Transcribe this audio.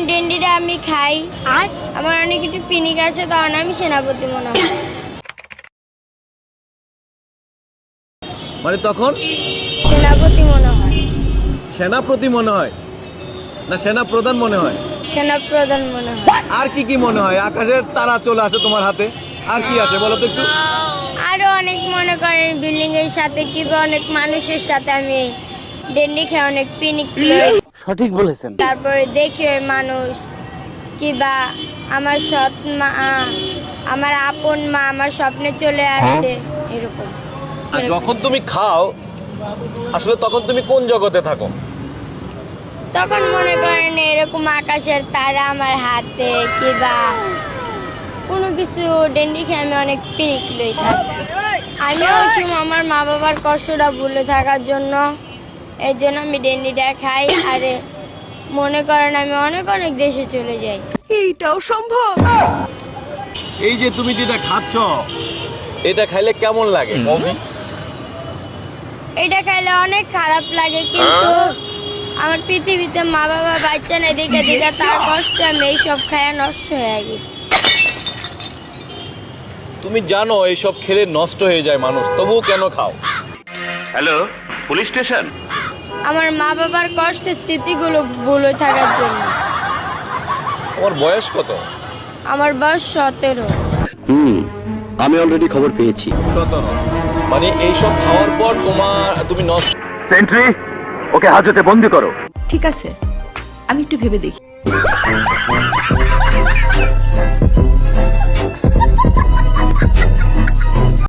ডেন্ডিটা আমি খাই আর আমার অনেক একটু পিনিক আসে, কারণ আমি সেনাপতি মনে হয়। মানে তখন সেনাপতি মনে হয়। সেনাপতি মনে হয় না সেনা প্রধান মনে হয়? সেনাপ্রধান মনে হয়। আর কি কি মনে হয়? আকাশের তারা চলে আসে তোমার হাতে, আর কি আছে বলো তো একটু। আরো অনেক মনে করেন বিল্ডিং এর সাথে কিংবা অনেক মানুষের সাথে আমি ডেন্ডি খাই, অনেক পিনিক লই। সঠিক বলেছেন। তারপরে দেখি ওই মানুষ কিবা আমার সৎ মা, আমার আপন মা আমার স্বপ্নে চলে আসে এরকম। আর যখন তুমি খাও আসলে তখন তুমি কোন জগতে থাকো? তখন মনে করেন এরকম আকাশের তারা আমার হাতে কিবা কোনো কিছু ডেন্ডি খেয়ে আমি অনেক পিনিক লই থাকি। আমি ওই সময় আমার মা বাবার কষ্টটা ভুলে থাকার জন্য এর জন্য আমি ডেন্ডিটা খাই। আর মনে করেন আমি অনেক অনেক দেশে চলে যাই। এইটাও সম্ভব? এই যে তুমি যেটা খাচ্ছ এটা খাইলে কেমন লাগে? এটা খাইলে অনেক খারাপ লাগে, কিন্তু আমার পৃথিবীতে মা বাবা বাচ্চা নেই দেখে দেখে তার কষ্ট আমি এইসব খায়া নষ্ট হয়ে গেছি। তুমি জানো এইসব খেলে নষ্ট হয়ে যায় মানুষ, তবুও কেন খাও? Hello, police station. আমার মা বাবার কষ্টের স্মৃতিগুলো ভুলে থাকার জন্য। তোমার বয়স কত? আমার বয়স 17। আমি অলরেডি খবর পেয়েছি। 17। মানে এইসব খাওয়ার পর তুমি নষ্ট। সেন্ট্রি, ওকে হাজতে বন্দি করো। ঠিক আছে, আমি একটু ভেবে দেখি।